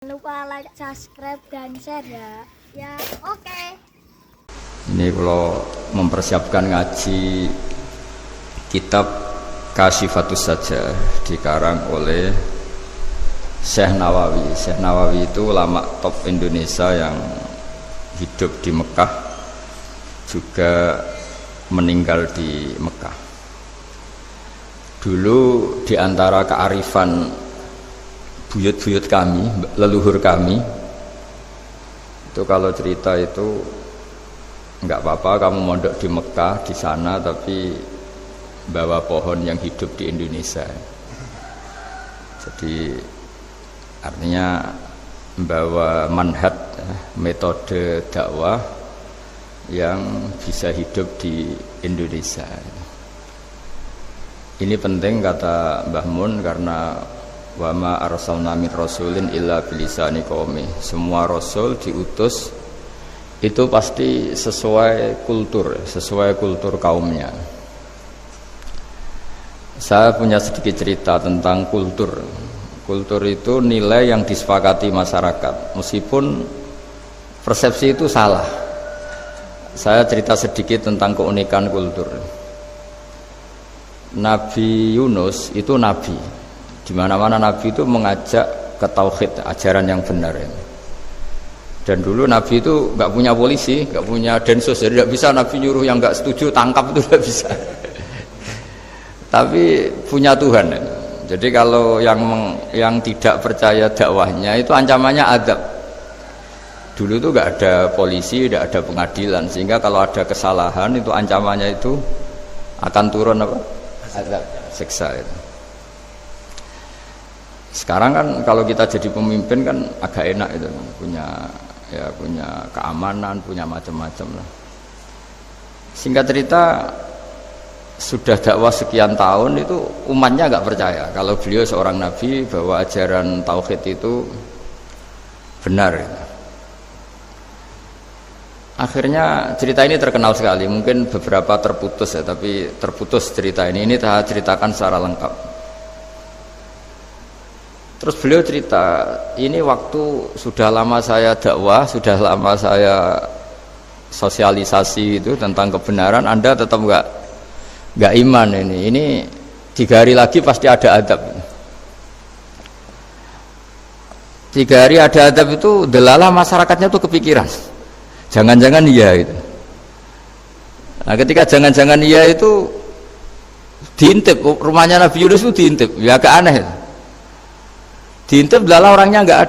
Jangan lupa like, subscribe, dan share ya. Ya, oke. Ini kalau mempersiapkan ngaji kitab Kasyifatus Sajah dikarang oleh Syekh Nawawi. Syekh Nawawi itu ulama top Indonesia yang hidup di Mekah, juga meninggal di Mekah. Dulu di antara kearifan buyut-buyut kami, leluhur kami, itu kalau cerita itu enggak apa-apa kamu mondok di Mekah di sana, tapi bawa pohon yang hidup di Indonesia. Jadi artinya membawa manhaj, metode dakwah yang bisa hidup di Indonesia. Ini penting kata Mbah Mun, karena wa ma arsalna min rasulin illa bilisani qaumi. Semua rasul diutus itu pasti sesuai kultur kaumnya. Saya punya sedikit cerita tentang kultur. Kultur itu nilai yang disepakati masyarakat, meskipun persepsi itu salah. Saya cerita sedikit tentang keunikan kultur. Nabi Yunus itu nabi. Di mana-mana Nabi itu mengajak ke tauhid, ajaran yang benar. Dan dulu Nabi itu nggak punya polisi, nggak punya densus, jadi nggak bisa Nabi nyuruh yang nggak setuju tangkap, itu nggak bisa. Tapi punya Tuhan. Jadi kalau yang tidak percaya dakwahnya itu ancamannya azab. Dulu itu nggak ada polisi, nggak ada pengadilan, sehingga kalau ada kesalahan itu ancamannya itu akan turun apa? Azab, siksa itu. Sekarang kan kalau kita jadi pemimpin kan agak enak itu, punya keamanan, punya macam-macam lah. Singkat cerita, sudah dakwah sekian tahun itu umatnya nggak percaya kalau beliau seorang nabi, bahwa ajaran tauhid itu benar. Akhirnya cerita ini terkenal sekali, mungkin beberapa terputus ya, tapi terputus cerita ini saya ceritakan secara lengkap. Terus beliau cerita, ini waktu sudah lama saya dakwah, sudah lama saya sosialisasi itu tentang kebenaran, Anda tetap nggak iman ini 3 hari lagi pasti ada adab. 3 hari ada adab itu delalah masyarakatnya tuh kepikiran, jangan-jangan iya itu. Nah ketika jangan-jangan iya itu diintip, rumahnya Nabi Yunus itu diintip, ya agak aneh itu. Diintip delalah orangnya nggak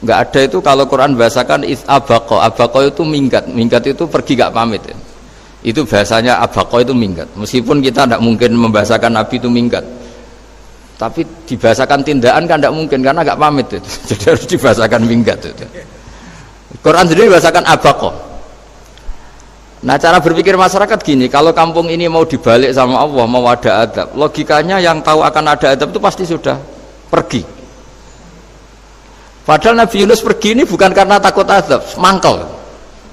ada itu. Kalau Quran bahasakan abaqo itu minggat itu pergi nggak pamit ya. Itu bahasanya abaqo itu minggat, meskipun kita tidak mungkin membahasakan Nabi itu minggat, tapi dibahasakan tindakan kan tidak mungkin karena nggak pamit itu. Jadi harus dibahasakan minggat itu. Quran sendiri bahasakan abaqo. Nah cara berpikir masyarakat gini, kalau kampung ini mau dibalik sama Allah, mau ada adab, logikanya yang tahu akan ada adab itu pasti sudah pergi. Padahal Nabi Yunus pergi ini bukan karena takut adab, mangkel,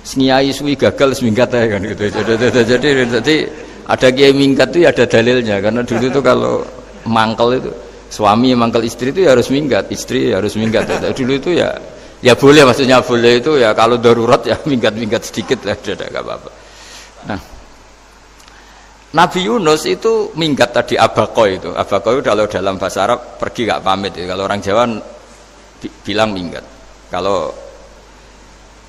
sengiai suwi gagal seminggat ya kan gitu. Jadi ada kiai minggat itu ya ada dalilnya, karena dulu itu kalau mangkel itu suami mangkel istri itu ya harus minggat, istri ya harus minggat. Dulu itu ya boleh, maksudnya boleh itu ya kalau darurat ya minggat sedikit lah, tidak apa-apa. Nah, Nabi Yunus itu minggat tadi, abaqo itu kalau dalam bahasa Arab pergi gak pamit ya. Kalau orang Jawa bilang minggat. Kalau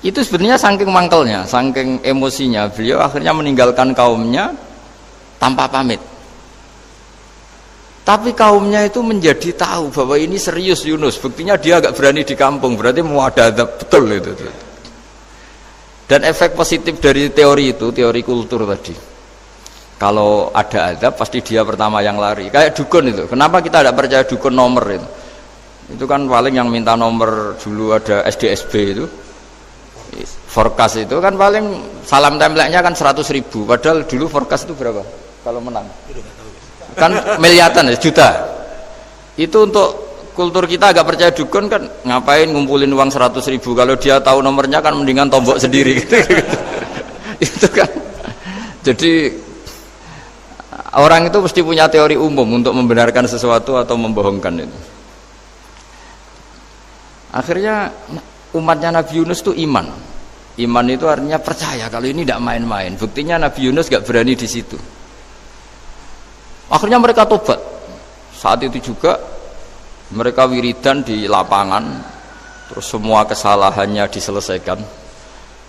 itu sebenarnya saking mangkelnya, saking emosinya, beliau akhirnya meninggalkan kaumnya tanpa pamit. Tapi kaumnya itu menjadi tahu bahwa ini serius Yunus, buktinya dia agak berani di kampung, berarti mau ada adab betul itu. Dan efek positif dari teori itu, teori kultur tadi, kalau ada adab pasti dia pertama yang lari. Kayak dukun itu, kenapa kita tidak percaya dukun nomor itu kan paling yang minta nomor dulu ada SDSB itu, forecast itu kan paling salam template-nya kan 100.000, padahal dulu forecast itu berapa kalau menang? Kan miliaran ya, juta. Itu untuk kultur kita agak percaya dukun kan, ngapain ngumpulin uang 100.000, kalau dia tahu nomornya kan mendingan tombok sendiri gitu. Itu kan jadi orang itu mesti punya teori umum untuk membenarkan sesuatu atau membohongkan itu. Akhirnya umatnya Nabi Yunus itu iman. Iman itu artinya percaya kalau ini tidak main-main. Buktinya Nabi Yunus gak berani di situ. Akhirnya mereka tobat. Saat itu juga mereka wiridan di lapangan, terus semua kesalahannya diselesaikan.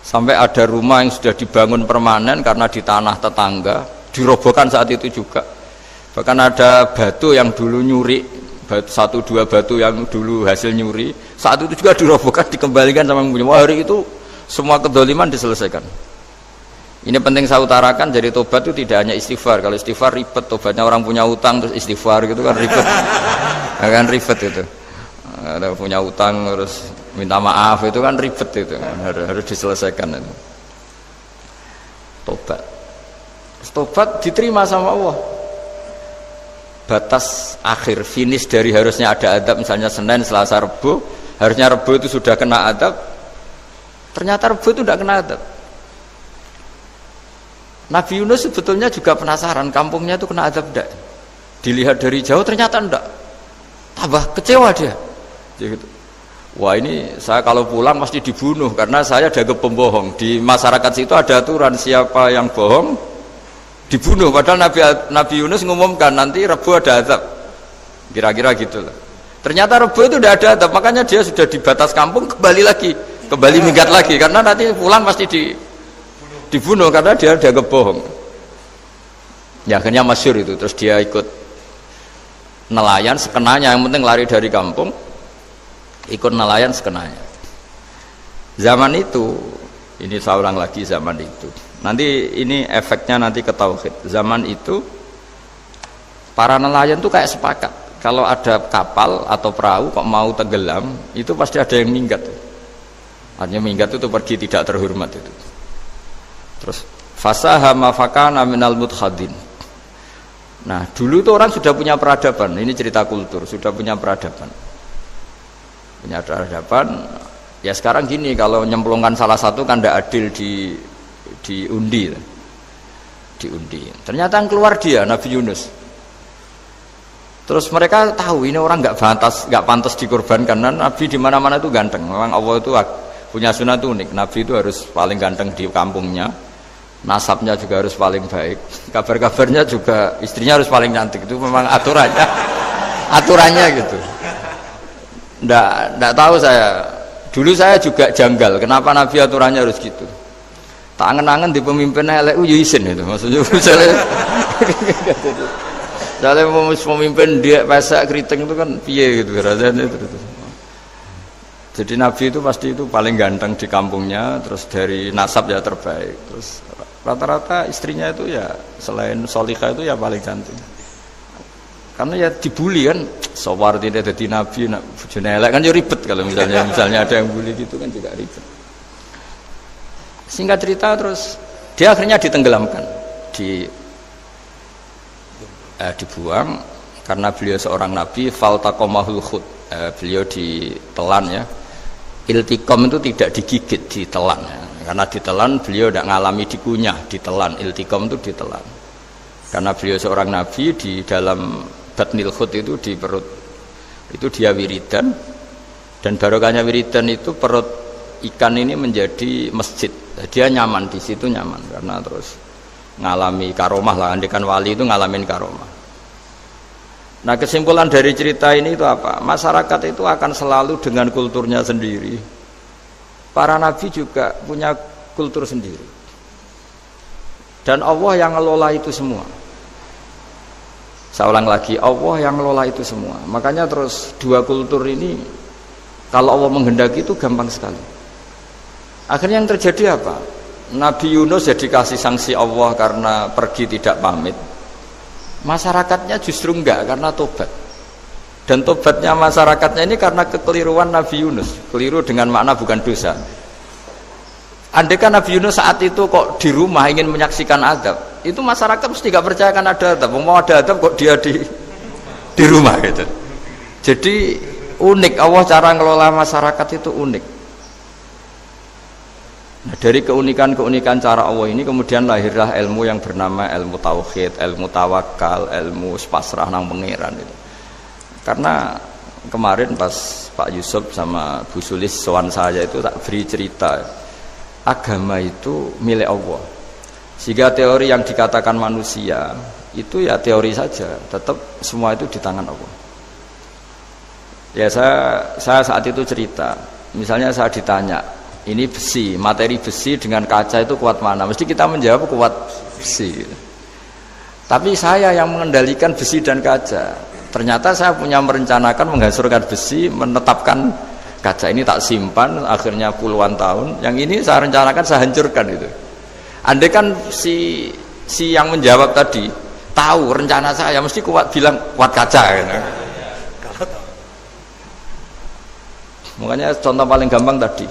Sampai ada rumah yang sudah dibangun permanen karena di tanah tetangga, dirobohkan saat itu juga. Bahkan ada batu yang dulu nyuri, satu dua batu yang dulu hasil nyuri, saat itu juga dirobohkan, dikembalikan sama yang punya. Wah, hari itu semua kedoliman diselesaikan. Ini penting saya utarakan, jadi tobat itu tidak hanya istighfar. Kalau istighfar ribet, tobatnya orang punya utang terus istighfar gitu kan ribet. Kan ribet itu. Ada punya utang terus minta maaf itu kan ribet itu. Harus diselesaikan itu. Tobat. Tobat diterima sama Allah. Batas akhir finish dari harusnya ada adab misalnya Senin, Selasa, Rabu, harusnya Rabu itu sudah kena adab. Ternyata Rabu itu tidak kena adab. Nabi Yunus sebetulnya juga penasaran kampungnya itu kena adab enggak. Dilihat dari jauh ternyata enggak. Tambah kecewa dia. Gitu. Wah, ini saya kalau pulang pasti dibunuh karena saya dianggap pembohong. Di masyarakat situ ada aturan siapa yang bohong dibunuh. Padahal Nabi Yunus ngumumkan nanti Rabu ada adab. Kira-kira gitu lah. Ternyata Rabu itu tidak ada adab, makanya dia sudah di batas kampung kembali minggat lagi karena nanti pulang pasti dibunuh karena dia dianggap bohong. Ya akhirnya masyhur itu, terus dia ikut nelayan sekenanya, yang penting lari dari kampung, ikut nelayan sekenanya. Zaman itu, ini saya ulang lagi zaman itu. Nanti ini efeknya nanti ke tauhid. Zaman itu para nelayan tuh kayak sepakat, kalau ada kapal atau perahu kok mau tenggelam, itu pasti ada yang minggat. Artinya minggat itu pergi tidak terhormat itu. Terus fasahama fakana minal mudkhadin. Nah, dulu itu orang sudah punya peradaban. Ini cerita kultur, sudah punya peradaban. Punya peradaban. Ya sekarang gini, kalau nyemplungkan salah satu kan tidak adil diundi. Ternyata yang keluar dia Nabi Yunus. Terus mereka tahu ini orang nggak pantas dikorbankan. Dan Nabi di mana-mana itu ganteng. Memang Allah itu punya sunah itu unik. Nabi itu harus paling ganteng di kampungnya, nasabnya juga harus paling baik, kabar-kabarnya juga istrinya harus paling cantik. Itu memang aturannya gitu. Nggak tahu saya. Dulu saya juga janggal. Kenapa Nabi aturannya harus gitu? Tak angen-angen di pemimpin elek isin itu. Maksudnya misalnya pemimpin dia pesak keriting itu kan piye gitu rasanya itu. Jadi Nabi itu pasti itu paling ganteng di kampungnya, terus dari nasab ya terbaik, terus rata-rata istrinya itu ya selain solihah itu ya paling cantik. Karena ya dibully kan, sawar tidak jadi Nabi, bujune elek kan ya ribet kalau misalnya ada yang bully gitu kan juga ribet. Singkat cerita terus dia akhirnya ditenggelamkan, dibuang karena beliau seorang Nabi, faltaqamahul khut, beliau ditelan ya. Iltikom itu tidak digigit, ditelan ya. Karena ditelan beliau tidak ngalami dikunyah, ditelan. Iltikom itu ditelan karena beliau seorang Nabi. Di dalam batnil khut itu di perut itu dia wiridan, dan barokahnya wiridan itu perut ikan ini menjadi masjid. Dia nyaman di situ, nyaman karena terus ngalami karomah lah. Andikan wali itu ngalamin karomah. Nah, kesimpulan dari cerita ini itu apa? Masyarakat itu akan selalu dengan kulturnya sendiri. Para nabi juga punya kultur sendiri. Dan Allah yang ngelola itu semua. Saya ulang lagi, Allah yang ngelola itu semua. Makanya terus dua kultur ini kalau Allah menghendaki itu gampang sekali. Akhirnya yang terjadi apa? Nabi Yunus ya dikasih sanksi Allah karena pergi tidak pamit. Masyarakatnya justru enggak karena tobat. Dan tobatnya masyarakatnya ini karena kekeliruan Nabi Yunus. Keliru dengan makna bukan dosa. Andai kan Nabi Yunus saat itu kok di rumah ingin menyaksikan adab, itu masyarakat mesti gak percaya kan ada adab. Mau ada adab kok dia di rumah gitu. Jadi unik, Allah cara ngelola masyarakat itu unik. Nah, dari keunikan-keunikan cara Allah ini kemudian lahirlah ilmu yang bernama ilmu tauhid, ilmu tawakal, ilmu pasrah nang pangeran itu. Karena kemarin pas Pak Yusuf sama Bu Sulis sowan saya itu tak beri cerita agama itu milik Allah, sehingga teori yang dikatakan manusia itu ya teori saja, tetap semua itu di tangan Allah. Ya saya saat itu cerita, misalnya saya ditanya ini besi, materi besi dengan kaca itu kuat mana, mesti kita menjawab kuat besi, tapi saya yang mengendalikan besi dan kaca. Ternyata saya punya merencanakan menghancurkan besi, menetapkan kaca ini tak simpan, akhirnya puluhan tahun. Yang ini saya rencanakan saya hancurkan itu. Andai kan si yang menjawab tadi tahu rencana saya, mesti kuat bilang kuat kaca. Gitu. Makanya contoh paling gampang tadi,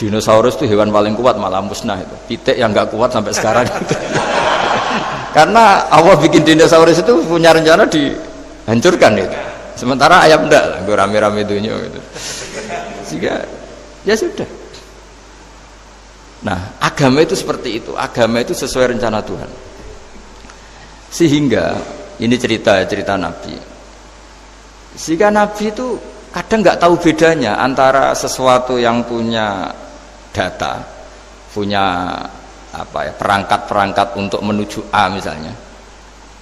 dinosaurus itu hewan paling kuat malah musnah itu. Pitik yang nggak kuat sampai sekarang. Gitu. Karena Allah bikin dinosaurus itu punya rencana hancurkan itu. Sementara ayam enggak lah, gue rame-rame dunia gitu. Sehingga ya sudah. Nah, agama itu seperti itu. Agama itu sesuai rencana Tuhan. Sehingga ini cerita Nabi. Sehingga Nabi itu kadang nggak tahu bedanya antara sesuatu yang punya data, punya perangkat-perangkat untuk menuju A misalnya.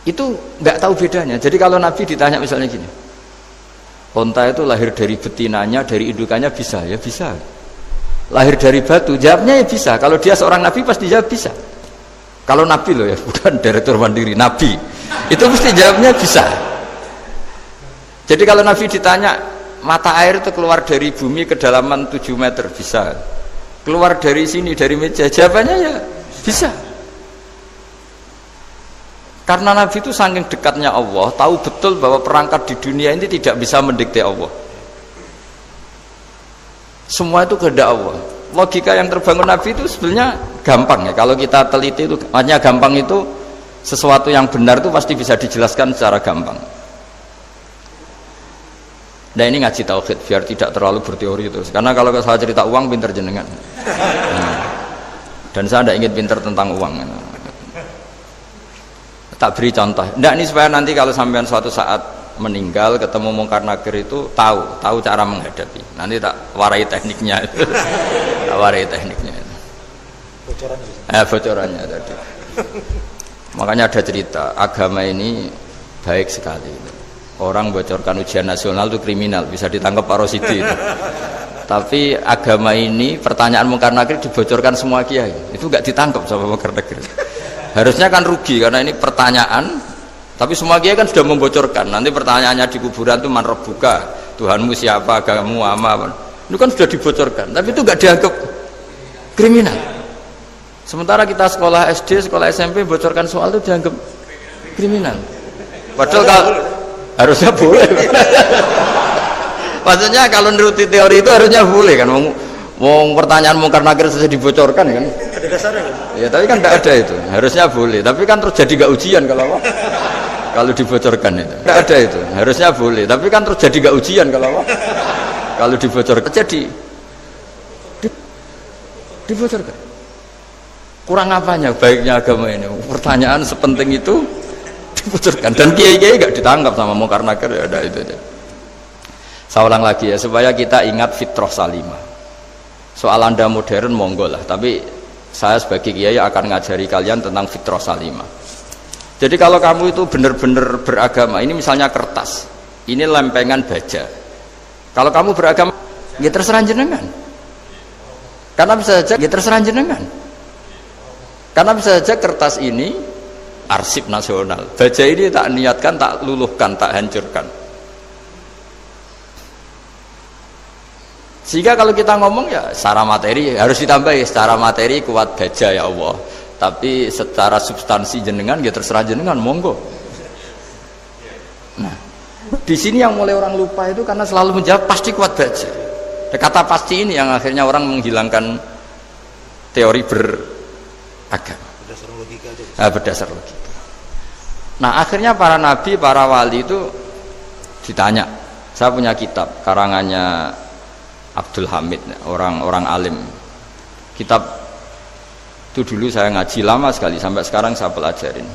Itu nggak tahu bedanya. Jadi kalau Nabi ditanya misalnya gini, onta itu lahir dari betinanya, dari indukannya bisa? Ya bisa. Lahir dari batu, jawabnya ya bisa. Kalau dia seorang Nabi pasti jawab bisa. Kalau Nabi loh ya, bukan direktur mandiri, Nabi. Itu mesti jawabnya bisa. Jadi kalau Nabi ditanya, mata air itu keluar dari bumi kedalaman 7 meter, bisa. Keluar dari sini, dari meja, jawabannya ya bisa. Karena Nabi itu saking dekatnya Allah, tahu betul bahwa perangkat di dunia ini tidak bisa mendikte Allah. Semua itu kehendak Allah. Logika yang terbangun Nabi itu sebenarnya gampang ya. Kalau kita teliti itu, hanya gampang itu sesuatu yang benar itu pasti bisa dijelaskan secara gampang. Nah ini ngaji tauhid biar tidak terlalu berteori terus. Karena kalau saya cerita uang pinter jenengan. Dan saya tidak ingin pinter tentang uang. Tak beri contoh. Nggak, ini supaya nanti kalau sampean suatu saat meninggal ketemu mungkar nakir itu tahu cara menghadapi. Nanti tak warai tekniknya itu. Tak warai tekniknya itu. Bocorannya tadi. Makanya ada cerita agama ini baik sekali. Orang bocorkan ujian nasional itu kriminal, bisa ditangkap Pak Rosidi itu. Tapi agama ini pertanyaan mungkar nakir dibocorkan semua kiai. Itu nggak ditangkap sama mungkar nakir. Harusnya kan rugi karena ini pertanyaan, tapi semua kiai kan sudah membocorkan. Nanti pertanyaannya di kuburan itu man rabbuka, Tuhanmu siapa, agamamu apa. Itu kan sudah dibocorkan, tapi itu nggak dianggap kriminal. Sementara kita sekolah SD, sekolah SMP bocorkan soal itu dianggap kriminal. Padahal kalau harusnya boleh. Maksudnya kalau menuruti teori itu harusnya boleh kan. Wong pertanyaan mungkar nakir saja dibocorkan kan? Ada dasarnya kan? Ya tapi kan tidak ada itu. Harusnya boleh. Tapi kan terus jadi nggak ujian kalau apa? Kalau dibocorkan itu. Tidak ada itu. Harusnya boleh. Tapi kan terus jadi nggak ujian kalau apa? Kalau dibocorkan jadi dibocorkan. Kurang apanya baiknya agama ini? Pertanyaan sepenting itu dibocorkan. Dan kiai-kiai nggak ditangkap sama mungkar nakir ya ada itu. Saya ulang lagi ya supaya kita ingat fitrah salimah. Soal Anda modern monggo lah, tapi saya sebagai kiai akan ngajari kalian tentang fitrah salimah. Jadi kalau kamu itu benar-benar beragama, ini misalnya kertas, ini lempengan baja. Kalau kamu beragama, ya terserah jenengan. Karena bisa saja, ya terserah jenengan. Karena bisa saja kertas ini arsip nasional. Baja ini tak niatkan, tak luluhkan, tak hancurkan. Sehingga kalau kita ngomong ya secara materi harus ditambahi, secara materi kuat baja ya Allah, tapi secara substansi jenengan ya terserah jenengan monggo. Nah di sini yang mulai orang lupa itu karena selalu menjawab pasti kuat baja. Kata pasti ini yang akhirnya orang menghilangkan teori beragama. Berdasar logika. Nah akhirnya para nabi, para wali itu ditanya. Saya punya kitab karangannya Abdul Hamid, orang alim. Kitab itu dulu saya ngaji lama sekali, sampai sekarang saya pelajarin.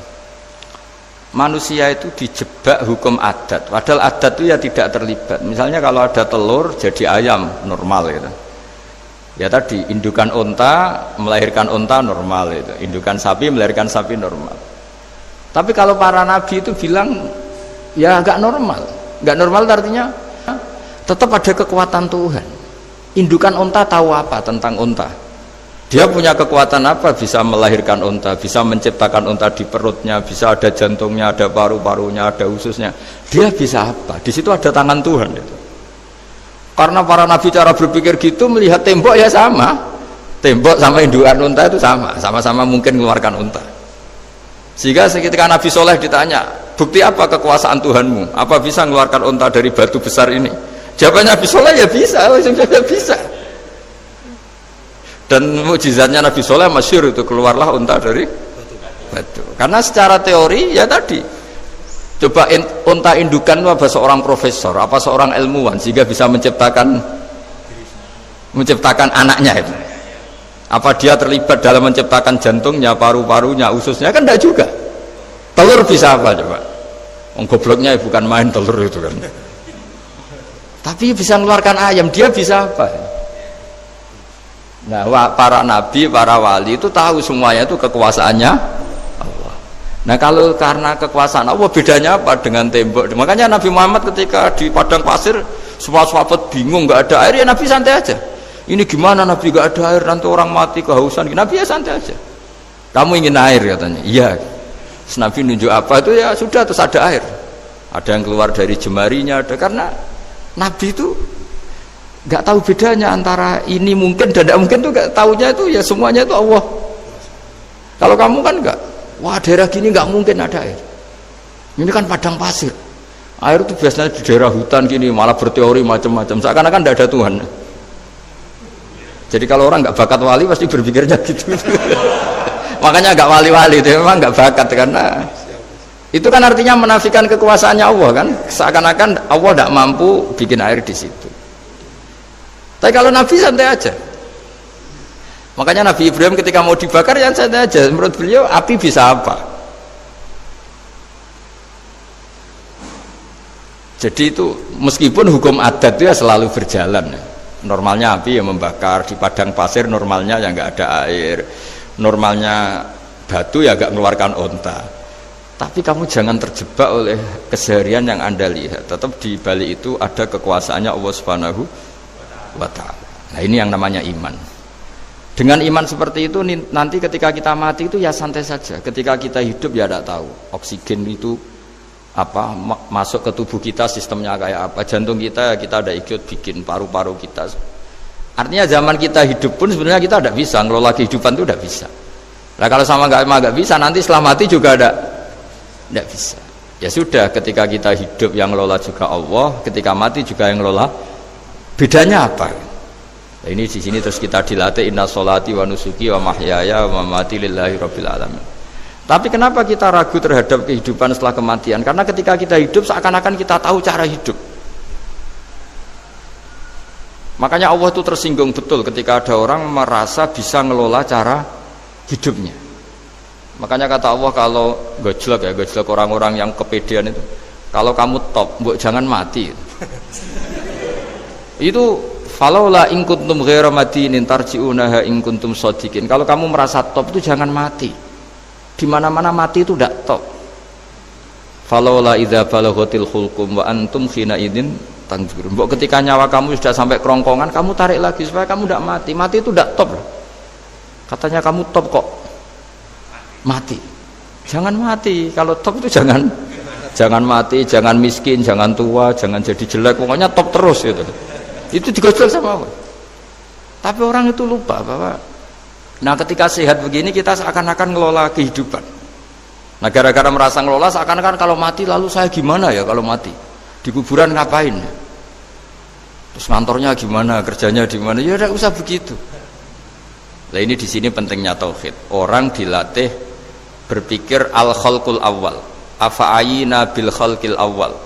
manusia itu dijebak hukum adat, padahal adat itu ya tidak terlibat. Misalnya kalau ada telur jadi ayam normal gitu. Ya tadi indukan unta melahirkan unta normal itu, indukan sapi melahirkan sapi normal. Tapi kalau para nabi itu bilang ya nggak normal, nggak normal artinya tetap ada kekuatan Tuhan. Indukan unta tahu apa tentang unta? Dia punya kekuatan apa? Bisa melahirkan unta, bisa menciptakan unta di perutnya, bisa ada jantungnya, ada paru-parunya, ada ususnya. Dia bisa apa? Di situ ada tangan Tuhan itu. Karena para nabi cara berpikir gitu, melihat tembok ya sama. Tembok sama indukan unta itu sama, sama-sama mungkin mengeluarkan unta. Sehingga ketika Nabi Soleh ditanya, bukti apa kekuasaan Tuhanmu? Apa bisa mengeluarkan unta dari batu besar ini? Jawabannya Nabi Soleh ya bisa, ya bisa. Dan mukjizatnya Nabi Soleh masyhur itu, keluarlah unta dari batu. Karena secara teori ya tadi, coba unta indukan itu apa seorang profesor, apa seorang ilmuwan sehingga bisa menciptakan anaknya itu. Apa dia terlibat dalam menciptakan jantungnya, paru-parunya, ususnya? Kan enggak juga. Telur bisa apa coba? Gobloknya bukan main telur itu kan. Tapi bisa mengeluarkan ayam, dia bisa apa? Nah, para nabi, para wali itu tahu semuanya itu kekuasaannya Allah. Nah, kalau karena kekuasaan Allah, bedanya apa dengan tembok? Makanya Nabi Muhammad ketika di padang pasir, semua sahabat bingung, nggak ada air, ya Nabi santai aja. Ini gimana Nabi nggak ada air, nanti orang mati kehausan. Nabi ya santai aja. Kamu ingin air katanya? Iya. Terus Nabi nunjuk apa itu ya sudah, terus ada air. Ada yang keluar dari jemarinya, ada, karena Nabi itu nggak tahu bedanya antara ini mungkin dan tidak mungkin, tuh nggak tahunya itu ya semuanya itu Allah. Kalau kamu kan nggak, wah daerah gini nggak mungkin ada air, ini kan padang pasir, air itu biasanya di daerah hutan gini, malah berteori macam-macam, seakan-akan tidak ada Tuhan. Jadi kalau orang nggak bakat wali pasti berpikirnya gitu. Makanya nggak wali-wali itu memang nggak bakat, karena itu kan artinya menafikan kekuasaannya Allah kan, seakan-akan Allah tidak mampu bikin air di situ. Tapi kalau Nabi santai aja. Makanya Nabi Ibrahim ketika mau dibakar ya santai aja. Menurut beliau api bisa apa? Jadi itu meskipun hukum adat itu ya selalu berjalan. Normalnya api yang membakar, di padang pasir normalnya ya nggak ada air, normalnya batu ya nggak mengeluarkan unta. Tapi kamu jangan terjebak oleh keseharian yang Anda lihat. Tetap di balik itu ada kekuasaannya Allah Subhanahu wa ta'ala. Nah, ini yang namanya iman. Dengan iman seperti itu nanti ketika kita mati itu ya santai saja. Ketika kita hidup ya tidak tahu oksigen itu apa masuk ke tubuh kita, sistemnya kayak apa, jantung kita ada ikut bikin, paru-paru kita. Artinya zaman kita hidup pun sebenarnya kita tidak bisa ngelola kehidupan, itu tidak bisa. Nah, kalau sama nggak bisa, nanti setelah mati juga tidak bisa. Ya sudah, ketika kita hidup yang ngelola juga Allah, ketika mati juga yang ngelola. Bedanya apa? Nah, ini di sini terus kita dilatih, inna sholati wa nusuki wa mahyaya wa mamati lillahi rabbil alamin. Tapi kenapa kita ragu terhadap kehidupan setelah kematian? Karena ketika kita hidup seakan-akan kita tahu cara hidup. Makanya Allah itu tersinggung betul ketika ada orang merasa bisa ngelola cara hidupnya. Makanya kata Allah, kalau gojlok orang-orang yang kepedean itu, kalau kamu top, mbok jangan mati. Itu falaula in kuntum ghaira madinin tarji'unaha in kuntum shadiqin. Kalau kamu merasa top itu jangan mati. Di mana-mana mati itu tidak top. Falaula idza balaghatil hulqum wa antum khina idzin tanzurun. Mbok ketika nyawa kamu sudah sampai kerongkongan, kamu tarik lagi supaya kamu tidak mati. Mati itu tidak top loh. Katanya kamu top kok mati. Jangan mati. Kalau top itu jangan mati, jangan miskin, jangan tua, jangan jadi jelek, pokoknya top terus gitu. Itu digojol sama Allah. Tapi orang itu lupa bahwa nah ketika sehat begini kita seakan-akan ngelola kehidupan. Nah gara-gara merasa ngelola seakan-akan kalau mati lalu saya gimana ya kalau mati? Di kuburan ngapain? Terus kantornya gimana, kerjanya di mana? Ya tidak usah begitu. Nah ini di sini pentingnya tauhid. Orang dilatih berpikir al-khalqul awal. Afa'ayina bil khalqil awal.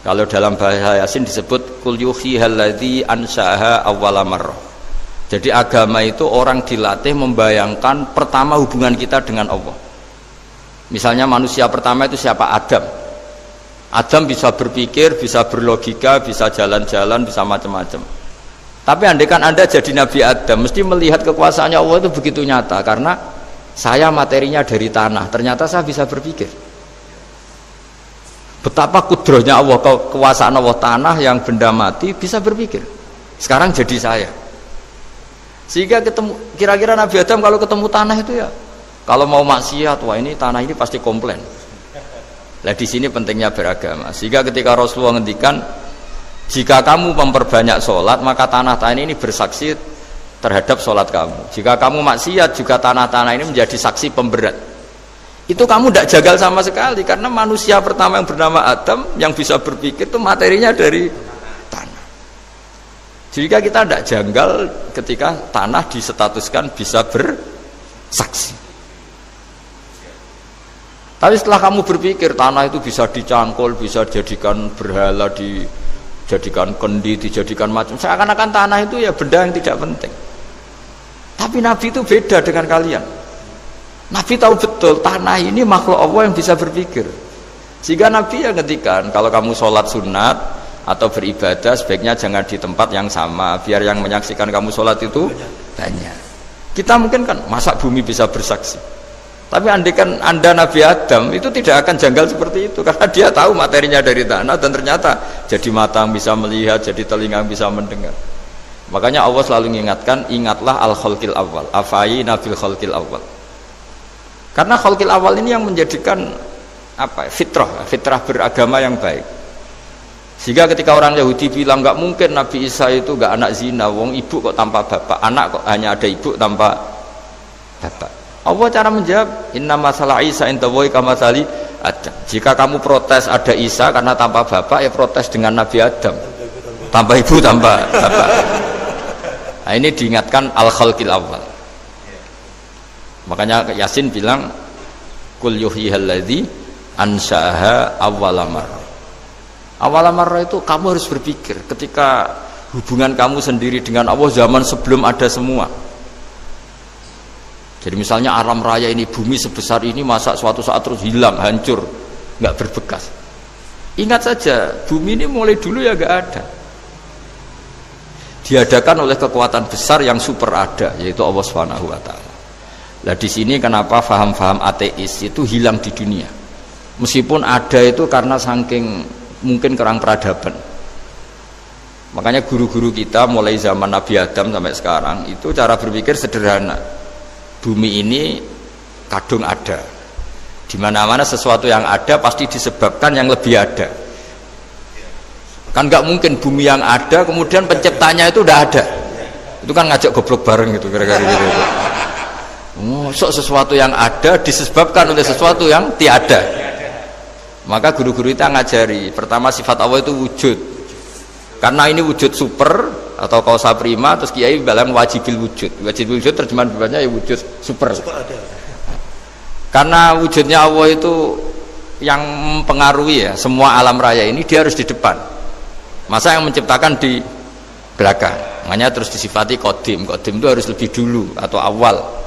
Kalau dalam bahasa Yasin disebut kul yuhyihal ladzi ansha'aha awwala marrah. Jadi agama itu orang dilatih membayangkan pertama hubungan kita dengan Allah. Misalnya manusia pertama itu siapa? Adam. Adam bisa berpikir, bisa berlogika, bisa jalan-jalan, bisa macam-macam. Tapi andaikan Anda jadi Nabi Adam, mesti melihat kekuasaannya Allah itu begitu nyata, karena saya materinya dari tanah, ternyata saya bisa berpikir. Betapa kudrohnya Allah, kekuasaan Allah, tanah yang benda mati bisa berpikir. Sekarang jadi saya. Sehingga ketemu, kira-kira Nabi Adam kalau ketemu tanah itu ya, kalau mau maksiat, wah ini tanah ini pasti komplain. Nah di sini pentingnya beragama. Sehingga ketika Rasulullah ngendikan, jika kamu memperbanyak sholat, maka tanah-tanah ini bersaksi terhadap sholat kamu. Jika kamu maksiat, juga tanah-tanah ini menjadi saksi pemberat. Itu kamu tidak jagal sama sekali, karena manusia pertama yang bernama Adam yang bisa berpikir itu materinya dari tanah. Jika kita tidak janggal ketika tanah disetatuskan bisa bersaksi. Tapi setelah kamu berpikir tanah itu bisa dicangkul, bisa dijadikan berhala, dijadikan kendi, dijadikan macam, seakan-akan tanah itu ya benda yang tidak penting. Tapi Nabi itu beda dengan kalian. Nabi tahu betul tanah ini makhluk Allah yang bisa berpikir. Sehingga Nabi yang ngendikan, kalau kamu sholat sunat atau beribadah sebaiknya jangan di tempat yang sama, biar yang menyaksikan kamu sholat itu banyak. Kita mungkin kan masa bumi bisa bersaksi, tapi andaikan Anda Nabi Adam itu tidak akan janggal seperti itu, karena dia tahu materinya dari tanah dan ternyata jadi mata yang bisa melihat, jadi telinga yang bisa mendengar. Makanya Allah selalu mengingatkan, ingatlah al-khalqil awal, afayina bil khalqil awal. Karena khalqil awal ini yang menjadikan apa? Fitrah beragama yang baik. Sehingga ketika orang Yahudi bilang nggak mungkin Nabi Isa itu nggak anak zina, wong ibu kok tanpa bapak, anak kok hanya ada ibu tanpa bapak. Allah cara menjawab, inna masalah Isa intawoy kamasali Adam. Jika kamu protes ada Isa karena tanpa bapak, ya protes dengan Nabi Adam, tanpa ibu tanpa bapak. Nah, ini diingatkan al-khalqil awal. Makanya Yasin bilang, kul yuhyihalladzi ansha'aha awwalamar. Awal-amar itu kamu harus berpikir ketika hubungan kamu sendiri dengan Allah zaman sebelum ada semua. Jadi misalnya alam raya ini, bumi sebesar ini, masa suatu saat terus hilang, hancur, nggak berbekas. Ingat saja, bumi ini mulai dulu ya nggak ada. Diadakan oleh kekuatan besar yang super ada, yaitu Allah Subhanahu wa Ta'ala. Nah di sini kenapa faham-faham ateis itu hilang di dunia. Meskipun ada itu karena saking mungkin kurang peradaban. Makanya guru-guru kita mulai zaman Nabi Adam sampai sekarang itu cara berpikir sederhana. Bumi ini kadung ada. Di mana-mana sesuatu yang ada pasti disebabkan yang lebih ada. Kan nggak mungkin bumi yang ada kemudian penciptanya itu udah ada. Itu kan ngajak goblok bareng gitu kira-kira gitu. Sesuatu yang ada disebabkan oleh sesuatu yang tiada. Maka guru-guru kita ngajari, pertama sifat Allah itu wujud. Karena ini wujud super atau kausa prima, terus kiai bilang wajibil wujud. Wajibil wujud terjemahan bebasnya ya wujud super. Karena wujudnya Allah itu yang mempengaruhi ya semua alam raya ini, dia harus di depan. Masa yang menciptakan di belakang. Makanya terus disifati qadim. Qadim itu harus lebih dulu atau awal.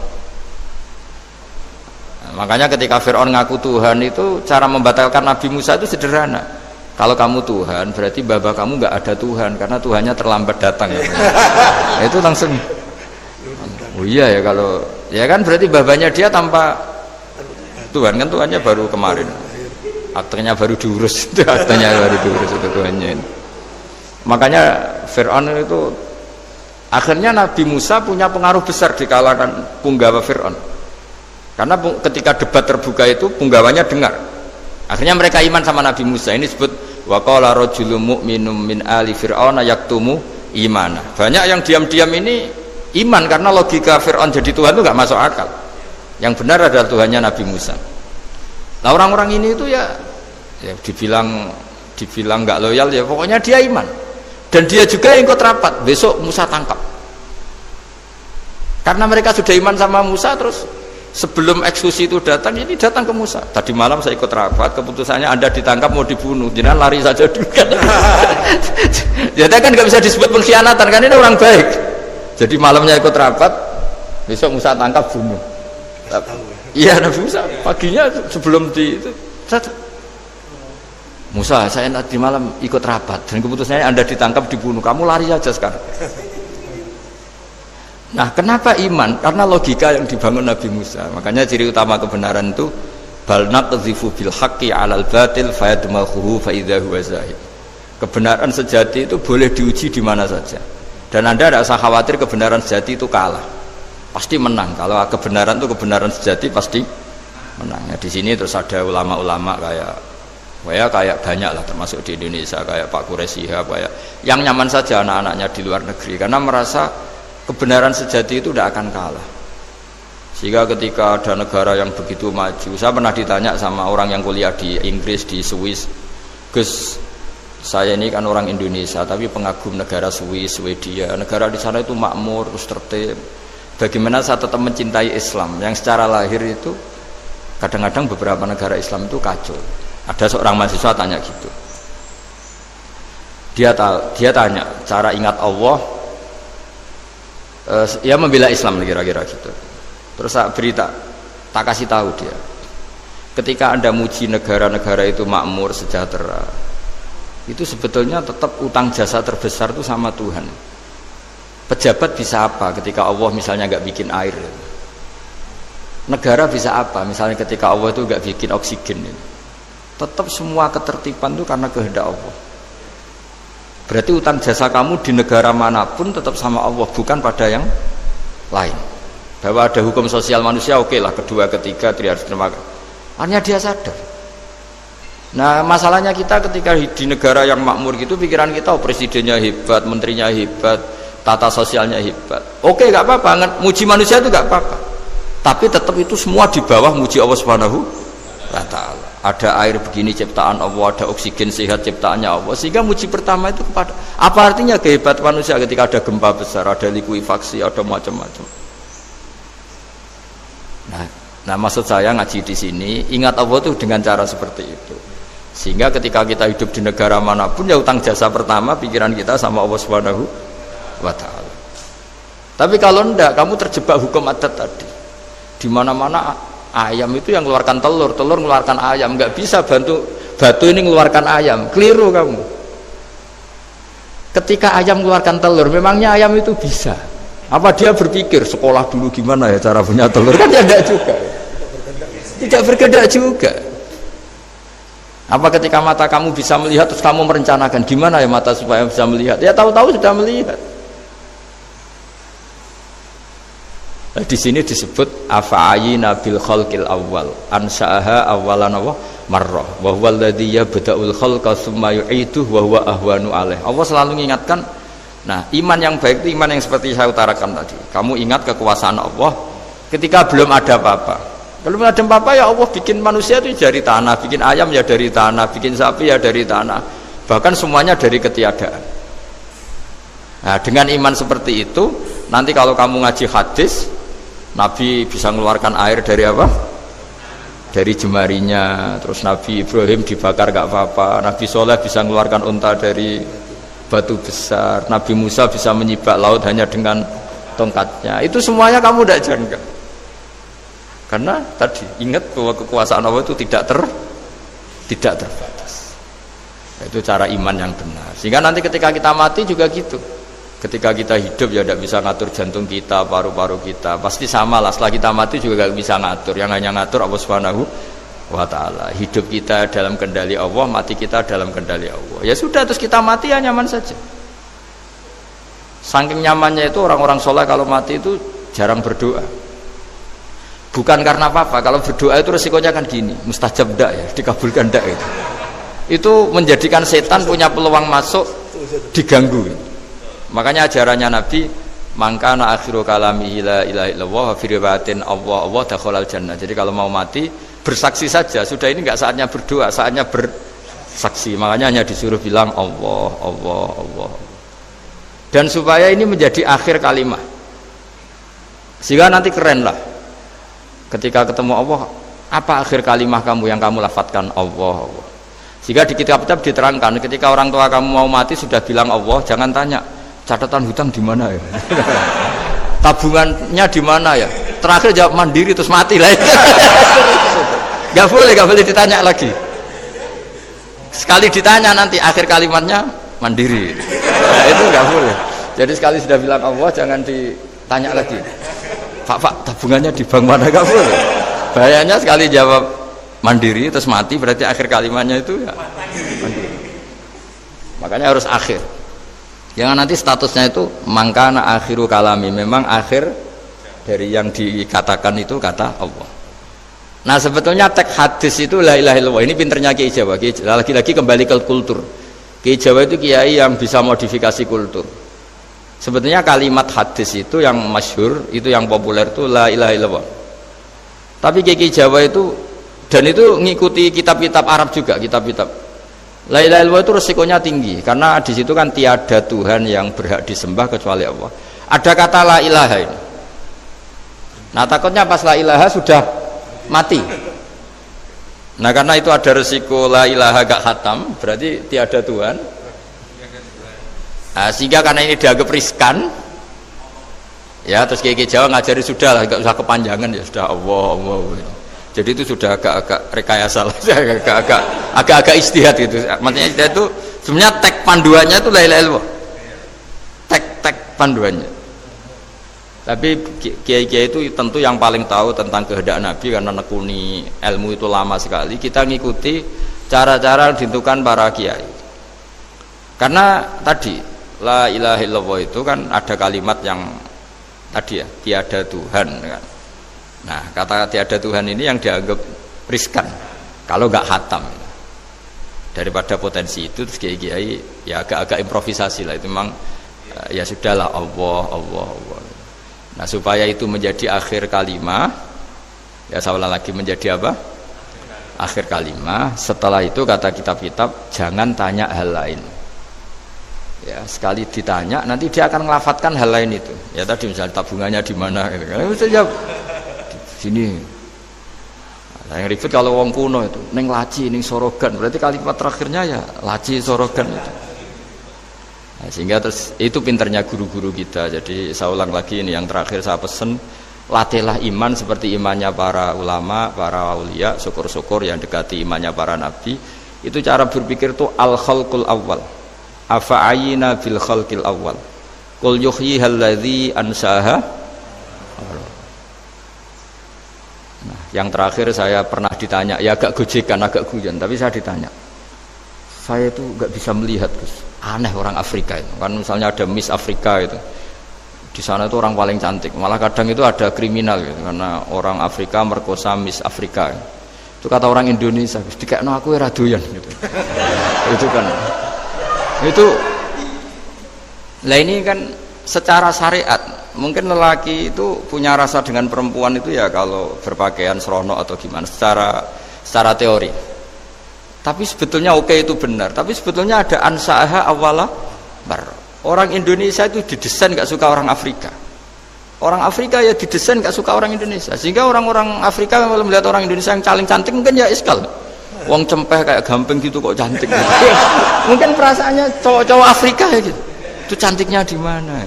Makanya ketika Fir'aun ngaku Tuhan itu cara membatalkan Nabi Musa itu sederhana. Kalau kamu Tuhan berarti baba kamu nggak ada Tuhan karena Tuhannya terlambat datang. Itu langsung. Oh iya ya, kalau ya kan berarti babanya dia tanpa Tuhan, kan Tuhannya baru kemarin. Aktenya baru diurus, aktenya baru diurus itu Tuhannya. Makanya Fir'aun itu akhirnya Nabi Musa punya pengaruh besar di kalangan punggawa Fir'aun. Karena ketika debat terbuka itu punggawanya dengar. Akhirnya mereka iman sama Nabi Musa. Ini disebut wa qala rajulun mu'minun min ali fir'auna yaktumu imana. Banyak yang diam-diam ini iman karena logika Fir'aun jadi Tuhan itu nggak masuk akal. Yang benar adalah Tuhannya Nabi Musa. Nah orang-orang ini itu ya dibilang nggak loyal ya pokoknya dia iman. Dan dia juga yang ikut rapat. Besok Musa tangkap. Karena mereka sudah iman sama Musa, terus sebelum eksekusi itu datang, ini datang ke Musa. Tadi malam saya ikut rapat, keputusannya Anda ditangkap mau dibunuh, jangan lari saja dulu kan. Jadi kan nggak bisa disebut pengkhianatan, kan ini orang baik. Jadi malamnya ikut rapat, besok Musa tangkap bunuh. Iya, Nabi Musa paginya sebelum di itu, Musa, saya nanti malam ikut rapat dan keputusannya Anda ditangkap, dibunuh, kamu lari aja sekarang. Nah, kenapa iman? Karena logika yang dibangun Nabi Musa. Makanya ciri utama kebenaran itu bal naqdhifu bil haqqi 'alal batil fayadmaghuhu fa idza huwa zahid. Kebenaran sejati itu boleh diuji di mana saja. Dan Anda tidak usah khawatir kebenaran sejati itu kalah. Pasti menang. Kalau kebenaran itu kebenaran sejati pasti menang. Ya, di sini terus ada ulama-ulama kayak banyak lah, termasuk di Indonesia kayak Pak Quraisy Shihab, kayak yang nyaman saja anak-anaknya di luar negeri karena merasa kebenaran sejati itu tidak akan kalah. Sehingga ketika ada negara yang begitu maju, saya pernah ditanya sama orang yang kuliah di Inggris, di Swiss, Gus, saya ini kan orang Indonesia tapi pengagum negara Swiss, Swedia, negara di sana itu makmur, terus tertib, bagaimana saya tetap mencintai Islam yang secara lahir itu kadang-kadang beberapa negara Islam itu kacau. Ada seorang mahasiswa tanya gitu, dia tanya cara ingat Allah, ya membela Islam kira-kira gitu. Terus saya berita, tak kasih tahu dia, ketika Anda muji negara-negara itu makmur, sejahtera, itu sebetulnya tetap utang jasa terbesar itu sama Tuhan. Pejabat bisa apa ketika Allah misalnya nggak bikin air? Negara bisa apa misalnya ketika Allah itu nggak bikin oksigen ini? Tetap semua ketertiban itu karena kehendak Allah. Berarti utang jasa kamu di negara manapun tetap sama Allah, bukan pada yang lain. Bahwa ada hukum sosial manusia, oke lah, kedua, ketiga, dia harus terima. Hanya dia sadar. Nah, masalahnya kita ketika di negara yang makmur gitu, pikiran kita, oh, presidennya hebat, menterinya hebat, tata sosialnya hebat. Oke, nggak apa-apa, muji manusia itu nggak apa-apa. Tapi tetap itu semua di bawah muji Allah Subhanahu wa Ta'ala. Ada air begini ciptaan Allah, ada oksigen sehat ciptaannya Allah, sehingga muji pertama itu kepada apa artinya kehebatan manusia ketika ada gempa besar, ada likuifaksi, ada macam-macam. Nah, maksud saya ngaji di sini ingat Allah itu dengan cara seperti itu, sehingga ketika kita hidup di negara manapun ya utang jasa pertama pikiran kita sama Allah Subhanahu wa Ta'ala. Tapi kalau enggak, kamu terjebak hukum adat tadi, di mana-mana ayam itu yang mengeluarkan telur, telur mengeluarkan ayam, nggak bisa batu ini mengeluarkan ayam, keliru kamu. Ketika ayam mengeluarkan telur, memangnya ayam itu bisa? Apa dia berpikir sekolah dulu gimana ya cara punya telur? Kan tidak juga, tidak berkehendak juga. Apa ketika mata kamu bisa melihat terus kamu merencanakan gimana ya mata supaya bisa melihat? Ya tahu-tahu sudah melihat. Di sini disebut afa'ayina bil khalqil awal ansa'aha awalan marrah wa huwa alladhi yabda'ul khalqa tsumma yu'iduhu wa huwa ahwanu alaih. Allah selalu mengingatkan. Nah, iman yang baik itu iman yang seperti saya utarakan tadi. Kamu ingat kekuasaan Allah ketika belum ada apa-apa. Kalau belum ada apa-apa ya Allah bikin manusia itu dari tanah, bikin ayam ya dari tanah, bikin sapi ya dari tanah, bahkan semuanya dari ketiadaan. Nah, dengan iman seperti itu, nanti kalau kamu ngaji hadis, Nabi bisa mengeluarkan air dari apa? Dari jemarinya. Terus Nabi Ibrahim dibakar gak apa-apa. Nabi Soleh bisa mengeluarkan unta dari batu besar. Nabi Musa bisa menyibak laut hanya dengan tongkatnya. Itu semuanya kamu tidak jangka. Karena tadi ingat bahwa kekuasaan Allah itu tidak terbatas. Itu cara iman yang benar. Sehingga nanti ketika kita mati juga gitu. Ketika kita hidup ya tidak bisa ngatur jantung kita, paru-paru kita, pasti sama lah. Setelah kita mati juga gak bisa ngatur, yang hanya ngatur Allah Subhanahu wa Ta'ala. Hidup kita dalam kendali Allah, mati kita dalam kendali Allah. Ya sudah, terus kita mati ya nyaman saja. Saking nyamannya itu orang-orang soleh kalau mati itu jarang berdoa. Bukan karena apa-apa, kalau berdoa itu resikonya kan gini, mustajab ndak ya, dikabulkan ndak itu. Itu menjadikan setan punya peluang masuk, diganggu. Makanya ajarannya Nabi, mangkana akhiru kalamihi la ilaha illallah wa fi riwayatin Allah dakhalal jannah. Jadi kalau mau mati bersaksi saja, sudah ini enggak saatnya berdoa, saatnya bersaksi. Makanya hanya disuruh bilang Allah, Allah, Allah. Dan supaya ini menjadi akhir kalimat. Sehingga nanti keren lah. Ketika ketemu Allah, apa akhir kalimat kamu yang kamu lafadzkan? Allah, Allah. Sehingga di kitab-kitab diterangkan, ketika orang tua kamu mau mati sudah bilang Allah, jangan tanya catatan hutang di mana ya, tabungannya di mana ya, terakhir jawab mandiri terus mati lah. Gak boleh ditanya lagi. Sekali ditanya nanti akhir kalimatnya mandiri. Nah, itu nggak boleh. Jadi sekali sudah bilang Allah jangan ditanya lagi. Pak tabungannya di bank mana, nggak boleh. Bahayanya sekali jawab mandiri terus mati berarti akhir kalimatnya itu ya mandiri. Makanya harus akhir. Jangan nanti statusnya itu mangkana akhiru kalami, memang akhir dari yang dikatakan itu kata Allah. Nah sebetulnya teks hadis itu la ilaha illallah. Ini pinternya Kiai Jawa. Lagi-lagi kembali ke kultur. Kiai Jawa itu kiai yang bisa modifikasi kultur. Sebetulnya kalimat hadis itu yang masyhur, itu yang populer itu la ilaha illallah. Tapi Kiai Jawa itu, dan itu ngikuti kitab-kitab Arab juga, kitab-kitab. La ilaha illallah itu resikonya tinggi karena di situ kan tiada Tuhan yang berhak disembah kecuali Allah. Ada kata la ilaha ini. Nah takutnya pas la ilaha sudah mati. Nah karena itu ada resiko la ilaha gak khatam, berarti tiada Tuhan. Nah, sehingga karena ini dianggap riskan, ya terus Kiai Jawa ngajari sudah lah, gak usah kepanjangan ya sudah Allah. Jadi itu sudah agak-agak rekayasa lah, agak-agak istihad gitu. Maksudnya istihad itu sebenarnya teks panduannya itu la ilaha illallah. Teks panduannya. Tapi kiai-kiai itu tentu yang paling tahu tentang kehendak Nabi karena nekuni ilmu itu lama sekali. Kita ngikuti cara-cara ditentukan para kiai. Karena tadi la ilaha illallah itu kan ada kalimat yang tadi ya, tiada Tuhan kan. Nah, kata tiada Tuhan ini yang dianggap riskan kalau nggak khatam. Daripada potensi itu terus kiai-kiai ya agak-agak improvisasi lah, itu memang ya sudahlah Allah. Nah supaya itu menjadi akhir kalimah, ya saya ulang lagi menjadi apa? Akhir kalimah. Setelah itu kata kitab-kitab jangan tanya hal lain. Ya sekali ditanya nanti dia akan ngelafatkan hal lain itu. Ya tadi misalnya tabungannya di mana? Gitu. Kan bisa jawab di sini. Nah, yang ribet kalau wong kuno itu neng laci, neng sorogan. Berarti kalimat terakhirnya ya laci sorogan itu. Nah, sehingga terus itu pinternya guru-guru kita. Jadi saya ulang lagi ini yang terakhir saya pesen, latihlah iman seperti imannya para ulama, para aulia, syukur-syukur yang dekati imannya para nabi. Itu cara berpikir tuh al-khalqul awal. Afa'ayina bil khalqil awal. Qul yuhyihal ladzi ansaha. Nah, yang terakhir saya pernah ditanya, ya agak gojekan, agak guyon, tapi saya ditanya. Saya itu nggak bisa melihat, Gus. Aneh orang Afrika itu kan, misalnya ada Miss Afrika itu di sana itu orang paling cantik, malah kadang itu ada kriminal gitu karena orang Afrika merkosa Miss Afrika itu kata orang Indonesia dikekno aku ora doyan gitu. Itu kan itu lah, ini kan secara syariat mungkin lelaki itu punya rasa dengan perempuan itu ya kalau berpakaian serono atau gimana secara teori. Tapi sebetulnya oke itu benar. Tapi sebetulnya ada ansaaha awala bar. Orang Indonesia itu didesain gak suka orang Afrika. Orang Afrika ya didesain gak suka orang Indonesia. Sehingga orang-orang Afrika kalau melihat orang Indonesia yang caling cantik mungkin ya iskal. Wong cempeh kayak gampang gitu kok cantik. Gitu. Mungkin perasaannya cowok-cowok Afrika ya gitu. Itu cantiknya di mana?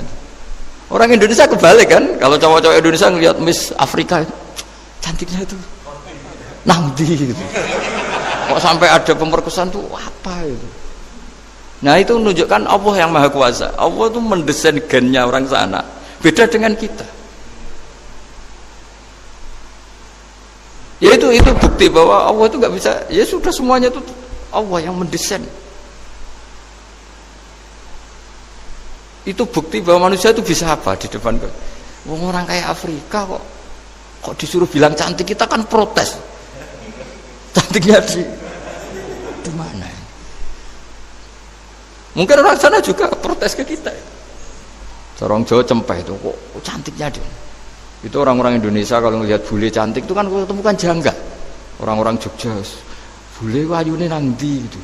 Orang Indonesia kebalik kan? Kalau cowok-cowok Indonesia ngelihat Miss Afrika itu cantiknya itu nangdi gitu. Kok sampai ada pemerkosaan tuh apa itu? Nah itu menunjukkan Allah yang Maha Kuasa. Allah tuh mendesain gennya orang sana. Beda dengan kita. Ya itu bukti bahwa Allah itu nggak bisa. Ya sudah semuanya itu Allah yang mendesain. Itu bukti bahwa manusia itu bisa apa di depan kita. Orang kayak Afrika kok disuruh bilang cantik, kita kan protes. Cantiknya di mana? Mungkin orang sana juga protes ke kita. Orang Jawa cempeh itu kok cantiknya dia. Itu orang-orang Indonesia kalau ngelihat bule cantik itu kan ketemukan janggal. Orang-orang Jogja, bule wayune nang ndi gitu.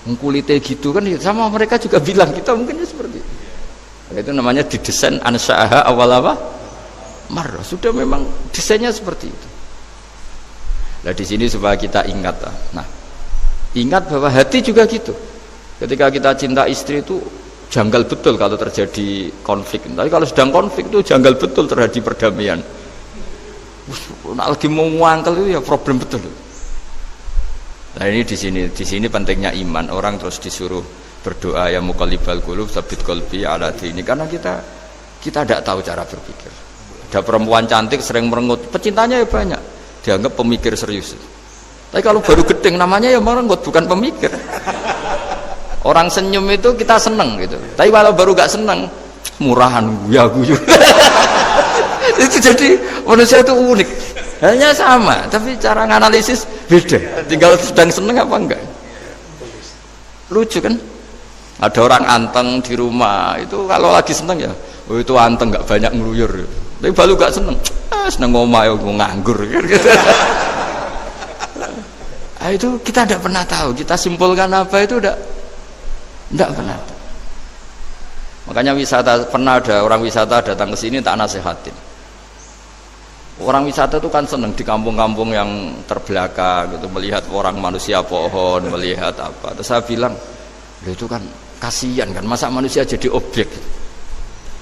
Kulitnya gitu kan sama mereka juga bilang kita mungkin seperti itu. Itu namanya didesain ansaaha awal apa? Marrah. Sudah memang desainnya seperti itu. Nah di sini supaya kita ingat, nah ingat bahwa hati juga gitu. Ketika kita cinta istri itu janggal betul kalau terjadi konflik. Tapi kalau sedang konflik itu janggal betul terjadi perdamaian. Nak lagi mau ngangkel itu ya problem betul. Nah ini di sini pentingnya iman. Orang terus disuruh berdoa ya muqallibal qulub tsabbit qalbi ala dini, karena kita tidak tahu cara berpikir. Ada perempuan cantik sering merengut, pecintanya ya banyak, dianggap pemikir serius. Tapi kalau baru gedeng namanya ya merengut, bukan pemikir. Orang senyum itu kita seneng gitu. Tapi kalau baru gak seneng, murahan guyu. Itu jadi manusia itu unik. Hanya sama, tapi cara nganalisis beda. Tinggal sedang seneng apa enggak. Lucu kan? Ada orang anteng di rumah, itu kalau lagi seneng ya, oh itu anteng gak banyak ngeluyur. Tapi baru gak seneng, seneng ngomah ya nganggur. Nah, itu kita tidak pernah tahu. Kita simpulkan apa itu tidak pernah tahu. Makanya wisata, pernah ada orang wisata datang ke sini tak nasihatin. Orang wisata itu kan seneng di kampung-kampung yang terbelakang gitu, melihat orang manusia pohon, melihat apa. Terus saya bilang, itu kan kasihan kan, masa manusia jadi objek.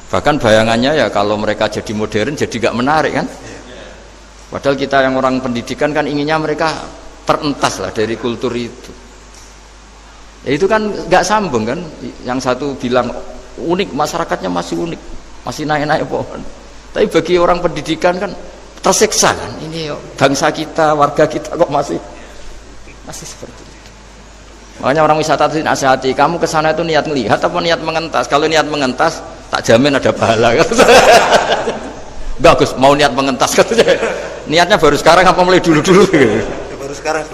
Bahkan bayangannya ya kalau mereka jadi modern jadi gak menarik kan. Padahal kita yang orang pendidikan kan inginnya mereka terentas lah dari kultur itu. Ya itu kan gak sambung kan. Yang satu bilang unik, masyarakatnya masih unik, masih naik-naik pohon. Tapi bagi orang pendidikan kan tersiksa kan, ini bangsa kita, warga kita kok masih seperti itu. Makanya orang wisata itu nasihati, kamu ke sana itu niat melihat apa niat mengentas? Kalau niat mengentas tak jamin ada pahala. Bagus, mau niat mengentas katanya. Niatnya baru sekarang apa mulai dulu-dulu? Baru sekarang.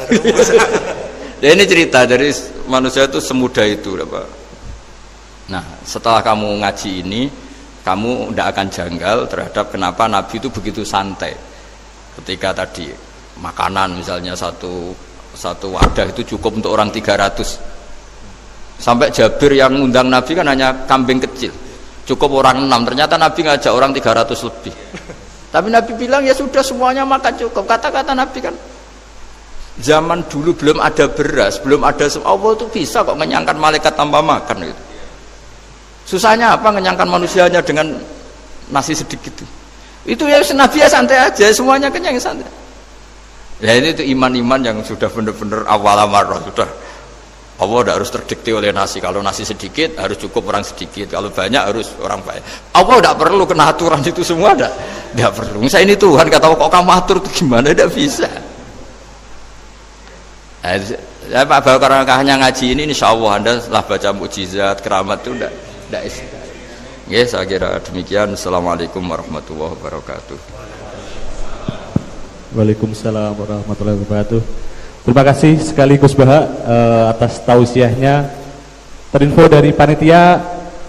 Ya ini cerita dari manusia itu semudah itu, Pak. Nah, setelah kamu ngaji ini, kamu tidak akan janggal terhadap kenapa Nabi itu begitu santai. Ketika tadi makanan misalnya satu wadah itu cukup untuk orang 300. Sampai Jabir yang ngundang Nabi kan hanya kambing kecil, cukup orang 6. Ternyata Nabi ngajak orang 300 lebih. Tapi Nabi bilang ya sudah semuanya makan cukup. Kata-kata Nabi kan, zaman dulu belum ada beras, belum ada Allah itu bisa kok mengenyangkan malaikat tanpa makan gitu. Susahnya apa ngenyangkan manusianya dengan nasi sedikit itu ya Nabi ya santai aja, semuanya kenyang santai. Ya ini itu iman-iman yang sudah benar-benar awal amarah, sudah Allah tidak harus terdikte oleh nasi. Kalau nasi sedikit harus cukup orang sedikit, kalau banyak harus orang banyak. Allah tidak perlu kena aturan itu semua, tidak perlu. Misalnya ini Tuhan kata kok kamu atur itu gimana, tidak bisa. Ya Pak Bakar hanya ngaji ini insya Allah Anda setelah baca mukjizat keramat itu tidak istilah. Ya, saya kira demikian. Assalamualaikum warahmatullahi wabarakatuh. Waalaikumsalam warahmatullahi wabarakatuh. Terima kasih sekali Gus Baha atas tausiahnya. Terinfo dari panitia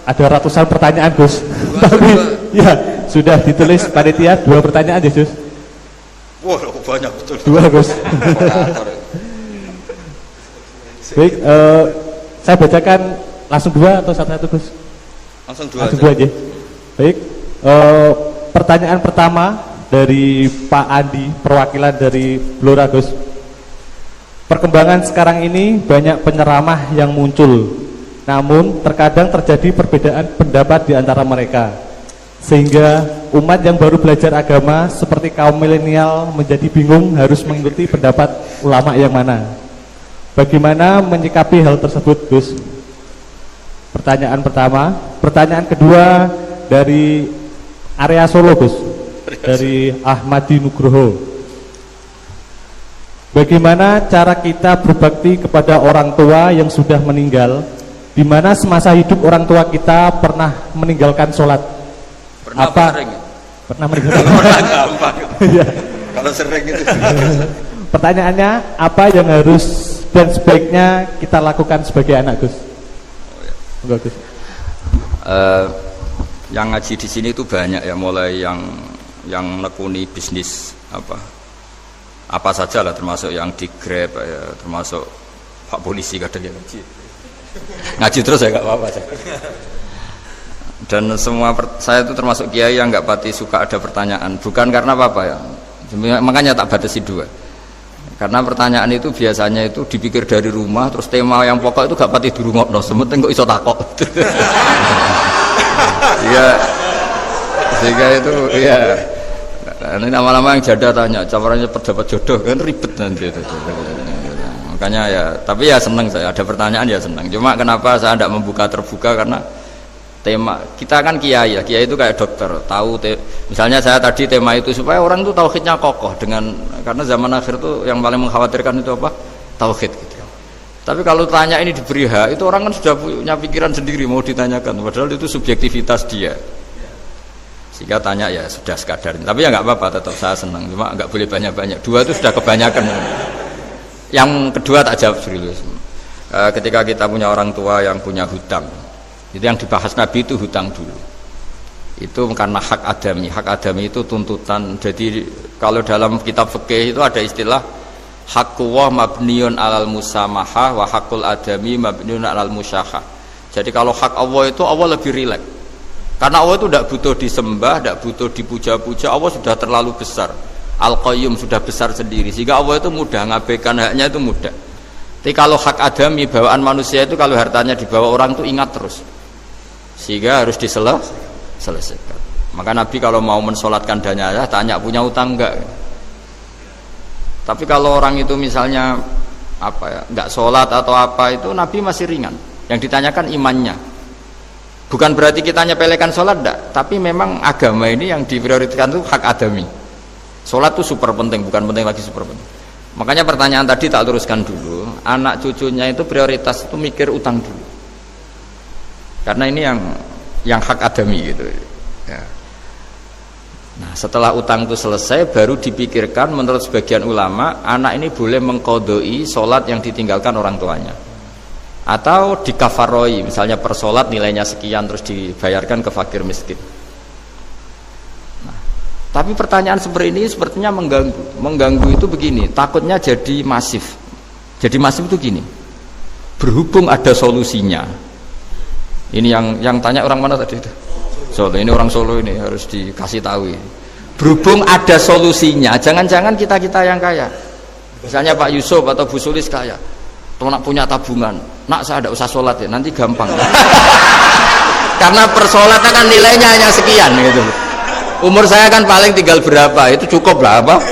ada ratusan pertanyaan Gus. Tapi ya sudah ditulis panitia 2 pertanyaan ya Gus. Wah banyak betul. 2 Gus. Baik, saya bacakan langsung 2 atau satu-satu Gus? Langsung 2 aja. Baik, pertanyaan pertama dari Pak Andi, perwakilan dari Blora Gus. Perkembangan sekarang ini banyak penceramah yang muncul, namun terkadang terjadi perbedaan pendapat di antara mereka, sehingga umat yang baru belajar agama seperti kaum milenial menjadi bingung harus mengikuti pendapat ulama yang mana. Bagaimana menyikapi hal tersebut Gus? Pertanyaan pertama. Pertanyaan kedua dari area Solo Gus, dari Ahmadi Nugroho. Bagaimana cara kita berbakti kepada orang tua yang sudah meninggal, di mana semasa hidup orang tua kita pernah meninggalkan sholat? Pernah meninggalkan sholat? Ya. Kalau sering itu. Pertanyaannya, apa yang harus dan sebaiknya kita lakukan sebagai anak Gus? Enggak Gus. Yang ngaji di sini itu banyak ya, mulai yang nekuni bisnis apa saja lah, termasuk yang di Grab ya, termasuk Pak Polisi kadang yang ngaji terus ya nggak apa-apa. Dan semua saya itu termasuk kiai yang nggak pati suka ada pertanyaan, bukan karena apa ya, makanya tak batasi 2. Karena pertanyaan itu biasanya itu dipikir dari rumah, terus tema yang pokok itu gak pati dirungokno, sementing kok iso takok. Iya. Sehingga itu ya. Ini lama-lama yang janda tanya, caranya dapat jodoh kan ribet nanti itu. Makanya ya, tapi ya seneng saya ada pertanyaan ya seneng. Cuma kenapa saya tidak membuka terbuka karena tema kita kan kiai ya, kiai itu kayak dokter, tahu misalnya saya tadi tema itu supaya orang itu tauhidnya kokoh dengan karena zaman akhir itu yang paling mengkhawatirkan itu apa? Tauhid gitu. Tapi kalau tanya ini diberi hak, itu orang kan sudah punya pikiran sendiri mau ditanyakan, padahal itu subjektivitas dia. Sehingga tanya ya sudah sekadar. Tapi ya nggak apa-apa, tetap saya senang. Cuma nggak boleh banyak-banyak. 2 itu sudah kebanyakan. Yang kedua tak jawab serius. Ketika kita punya orang tua yang punya hutang, itu yang dibahas Nabi itu hutang dulu. Itu karena hak adami. Hak adami itu tuntutan. Jadi kalau dalam kitab fikih itu ada istilah haqqullah mabniun alal musamahah wa haqqul adami mabniun alal musyahah. Jadi kalau hak Allah itu Allah lebih rileks. Karena Allah itu tidak butuh disembah, tidak butuh dipuja-puja. Allah sudah terlalu besar. Al-Qayyum sudah besar sendiri. Sehingga Allah itu mudah, ngabaikan haknya itu mudah. Tapi kalau hak adami, bawaan manusia itu kalau hartanya dibawa orang itu ingat terus. Sehingga harus diselesaikan. Maka Nabi kalau mau mensolatkan jenazah tanya punya utang enggak. Tapi kalau orang itu misalnya apa ya, enggak sholat atau apa itu Nabi masih ringan. Yang ditanyakan imannya. Bukan berarti kita nyepelekan sholat enggak, tapi memang agama ini yang diprioritaskan itu hak adami. Sholat itu super penting, bukan penting lagi super penting. Makanya pertanyaan tadi tak teruskan dulu. Anak cucunya itu prioritas itu mikir utang dulu. Karena ini yang hak adami gitu. Ya. Nah, setelah utang itu selesai, baru dipikirkan menurut sebagian ulama, anak ini boleh mengkodoi sholat yang ditinggalkan orang tuanya. Atau dikafaroi, misalnya per sholat nilainya sekian terus dibayarkan ke fakir miskin. Nah, tapi pertanyaan seperti ini sepertinya mengganggu itu begini, takutnya jadi masif. Jadi masif itu gini, berhubung ada solusinya. Ini yang tanya orang mana tadi itu? Solo, ini orang Solo ini harus dikasih tahu. Berhubung ada solusinya, jangan-jangan kita yang kaya. Misalnya Pak Yusuf atau Bu Sulis kaya. Nak punya tabungan, nak saya tidak usah sholat ya, nanti gampang. Karena per sholatnya kan nilainya hanya sekian gitu. Umur saya kan paling tinggal berapa, itu cukup lah apa?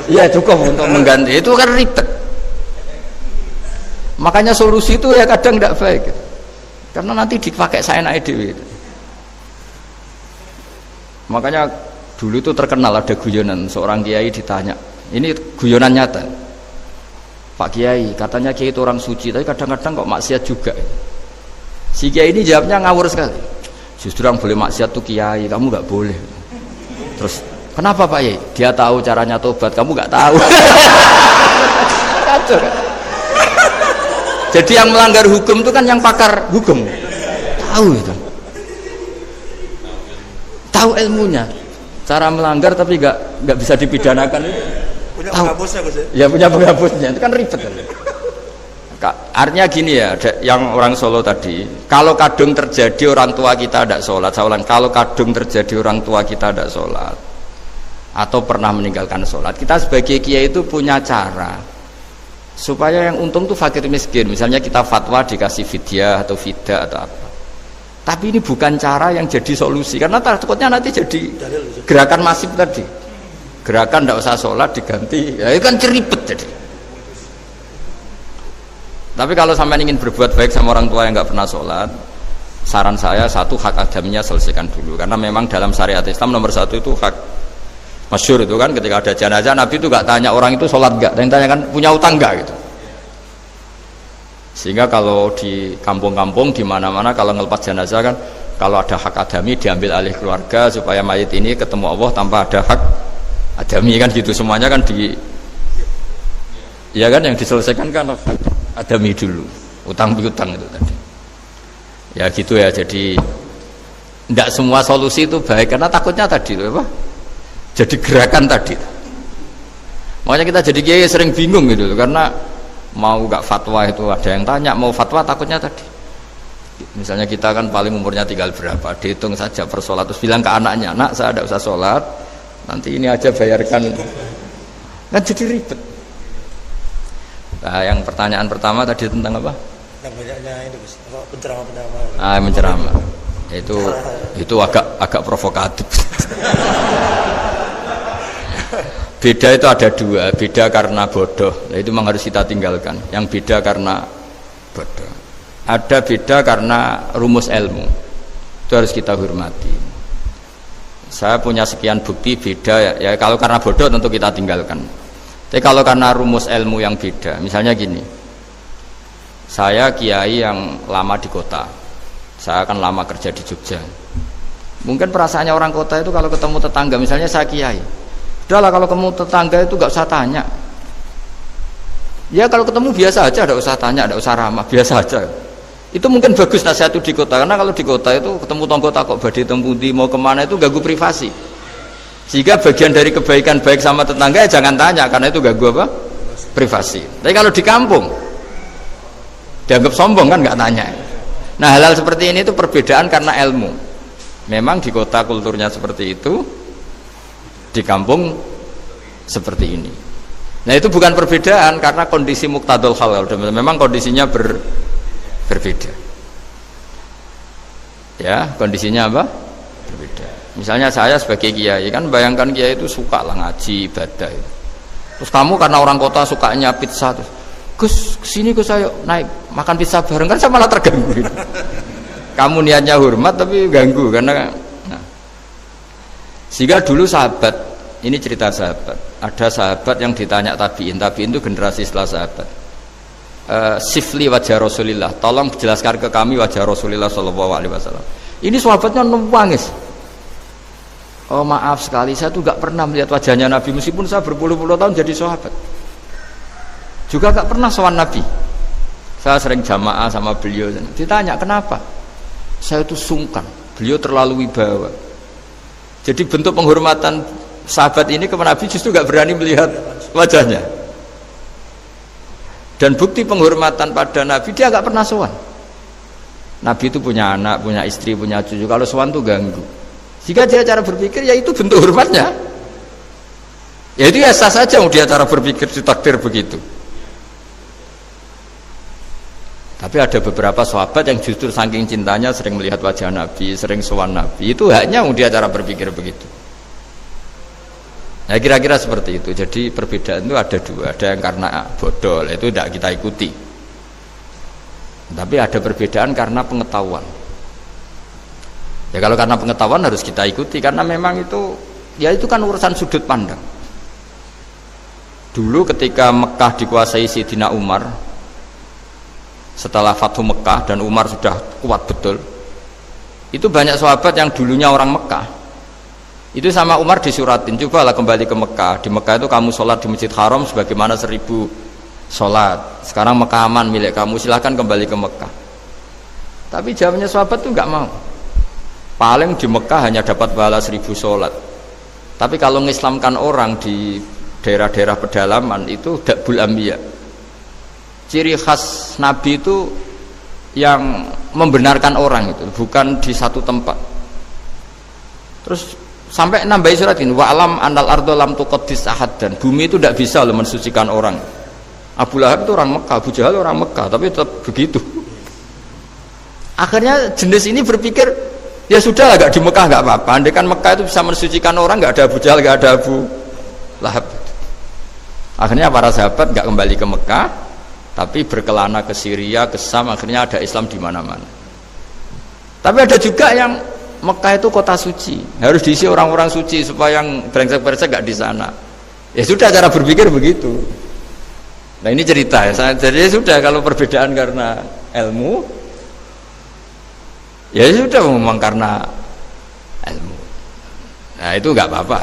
Iya cukup untuk mengganti, itu kan ribet. Makanya solusi itu ya kadang tidak baik, karena nanti dipakai saya naik dewi. Makanya dulu itu terkenal ada guyonan, seorang kiai ditanya, ini guyonan nyata. Pak Kiai, katanya Kiai itu orang suci, tapi kadang-kadang kok maksiat juga. Si Kiai ini jawabnya ngawur sekali. Justru yang boleh maksiat tuh Kiai, kamu nggak boleh. Terus, kenapa Pak Kiai? Dia tahu caranya tobat, kamu nggak tahu. Kacau kan? Jadi yang melanggar hukum itu kan yang pakar hukum. Tahu itu. Tahu ilmunya. Cara melanggar tapi nggak bisa dipidanakan itu. Punya penghapusnya Gus ya? Ya punya penghapusnya, itu kan ribet. Artinya gini ya, yang orang Solo tadi, kalau kadung terjadi orang tua kita tidak sholat, saya ulang, kalau kadung terjadi orang tua kita tidak sholat atau pernah meninggalkan sholat, kita sebagai kiai itu punya cara supaya yang untung itu fakir miskin. Misalnya kita fatwa dikasih fidyah atau fida atau apa, tapi ini bukan cara yang jadi solusi, karena takutnya nanti jadi gerakan masif tadi. Gerakan tidak usah sholat diganti, ya itu kan ceribet jadi. Tapi kalau sampai ingin berbuat baik sama orang tua yang nggak pernah sholat, saran saya satu, hak adaminya selesaikan dulu, karena memang dalam syariat Islam nomor 1 itu hak masyhur itu kan, ketika ada jenazah Nabi itu nggak tanya orang itu sholat nggak, dan tanya kan punya utang nggak gitu. Sehingga kalau di kampung-kampung di mana-mana kalau ngelepas jenazah kan, kalau ada hak adami diambil alih keluarga supaya mayit ini ketemu Allah tanpa ada hak adami kan gitu, semuanya kan ya kan yang diselesaikan kan adami dulu, utang piutang itu tadi. Ya gitu ya, jadi tidak semua solusi itu baik, karena takutnya tadi itu apa? Jadi gerakan tadi. Makanya kita jadi kiai sering bingung gitu, karena mau nggak fatwa itu ada yang tanya, mau fatwa takutnya tadi. Misalnya kita kan paling umurnya tinggal berapa, dihitung saja per sholat, terus bilang ke anaknya, nak saya tidak usah sholat, nanti ini aja bayarkan Kan jadi ribet. Nah, yang pertanyaan pertama tadi tentang apa? Yang banyaknya ini Gus, penceramah-penceramah. Menceramah. Itu agak provokatif. Beda itu ada dua, beda karena bodoh. Nah, itu memang harus kita tinggalkan. Yang beda karena bodoh. Ada beda karena rumus ilmu. Itu harus kita hormati. Saya punya sekian bukti beda ya kalau karena bodoh tentu kita tinggalkan. Tapi kalau karena rumus ilmu yang beda, misalnya gini. Saya kiai yang lama di kota. Saya akan lama kerja di Jogja. Mungkin perasaannya orang kota itu kalau ketemu tetangga, misalnya saya kiai. Udahlah kalau ketemu tetangga itu gak usah tanya. Ya kalau ketemu biasa aja, gak usah tanya, gak usah ramah, biasa aja. Itu mungkin bagus nasihat itu di kota, karena kalau di kota itu ketemu tonggo takok badhe tempundi mau kemana itu ganggu privasi. Sehingga bagian dari kebaikan baik sama tetangga ya jangan tanya, karena itu ganggu apa? Privasi. Tapi kalau di kampung dianggap sombong kan nggak tanya. Nah hal-hal seperti ini itu perbedaan karena ilmu. Memang di kota kulturnya seperti itu, di kampung seperti ini. Nah itu bukan perbedaan karena kondisi muqtadul hal. Memang kondisinya berbeda. Ya kondisinya apa? Berbeda. Misalnya saya sebagai kiai kan bayangkan kiai itu suka lah ngaji ibadah. Terus kamu karena orang kota sukanya pizza terus Gus kesini Gus saya naik makan pizza bareng kan saya malah terganggu. Kamu niatnya hormat tapi ganggu karena nah. Sehingga dulu sahabat, ini cerita sahabat, ada sahabat yang ditanya tabiin itu generasi setelah sahabat. Sifli wajah Rasulillah, tolong jelaskan ke kami wajah Rasulillah Shallallahu Alaihi Wasallam. Ini sahabatnya nangis. Oh maaf sekali, saya tuh gak pernah melihat wajahnya Nabi meskipun saya berpuluh-puluh tahun jadi sahabat. Juga gak pernah sowan Nabi. Saya sering jamaah sama beliau. Ditanya kenapa? Saya itu sungkan. Beliau terlalu wibawa. Jadi bentuk penghormatan sahabat ini kepada Nabi justru gak berani melihat wajahnya. Dan bukti penghormatan pada Nabi dia gak pernah sowan. Nabi itu punya anak, punya istri, punya cucu. Kalau sowan tuh ganggu. Jika dia cara berpikir ya itu bentuk hormatnya. Ya itu ya sah saja dia cara berpikir ditakdir begitu. Tapi ada beberapa sahabat yang justru saking cintanya sering melihat wajah Nabi, sering sowan Nabi. Itu haknya dia cara berpikir begitu. Nah kira-kira seperti itu. Jadi perbedaan itu ada dua. Ada yang karena bodoh, itu tidak kita ikuti. Tapi ada perbedaan karena pengetahuan. Ya kalau karena pengetahuan harus kita ikuti karena memang itu ya itu kan urusan sudut pandang. Dulu ketika Mekah dikuasai Sayyidina Umar, setelah Fathu Mekah dan Umar sudah kuat betul, itu banyak sahabat yang dulunya orang Mekah itu sama Umar disuratin, cobalah kembali ke Mekah. Di Mekah itu kamu sholat di Masjid Haram sebagaimana 1000 sholat. Sekarang Mekah aman milik kamu, silahkan kembali ke Mekah. Tapi jawabnya sahabat tuh nggak mau. Paling di Mekah hanya dapat pahala 1000 sholat. Tapi kalau mengislamkan orang di daerah-daerah pedalaman itu dakbul anbiya. Ciri khas Nabi itu yang membenarkan orang itu, bukan di satu tempat. Terus sampai nambahi surat ini, wa alam anal ardo lam tuqaddis ahad, dan bumi itu tidak bisa loh mensucikan orang. Abu Lahab itu orang Mekah, Abu Jahal orang Mekah, tapi tetap begitu. Akhirnya jenis ini berpikir, ya sudah agak di Mekah nggak apa-apa. Andai kan Mekah itu bisa mensucikan orang, nggak ada Abu Jahal, nggak ada Abu Lahab. Akhirnya para sahabat nggak kembali ke Mekah, tapi berkelana ke Syria, ke Sam. Akhirnya ada Islam di mana-mana. Tapi ada juga yang Mekah itu kota suci, harus diisi orang-orang suci supaya yang brengsek-brengsek nggak di sana. Ya sudah cara berpikir begitu. Nah ini cerita ya. Jadi sudah kalau perbedaan karena ilmu, ya sudah memang karena ilmu. Nah itu nggak apa-apa.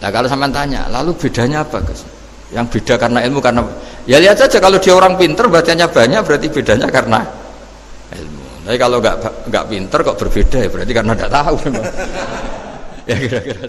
Nah kalau sampean tanya, lalu bedanya apa Gus? Yang beda karena ilmu karena ya lihat saja kalau dia orang pinter bacanya banyak berarti bedanya karena ilmu. Tapi kalau nggak pinter kok berbeda ya berarti karena nggak tahu. Ya kira-kira.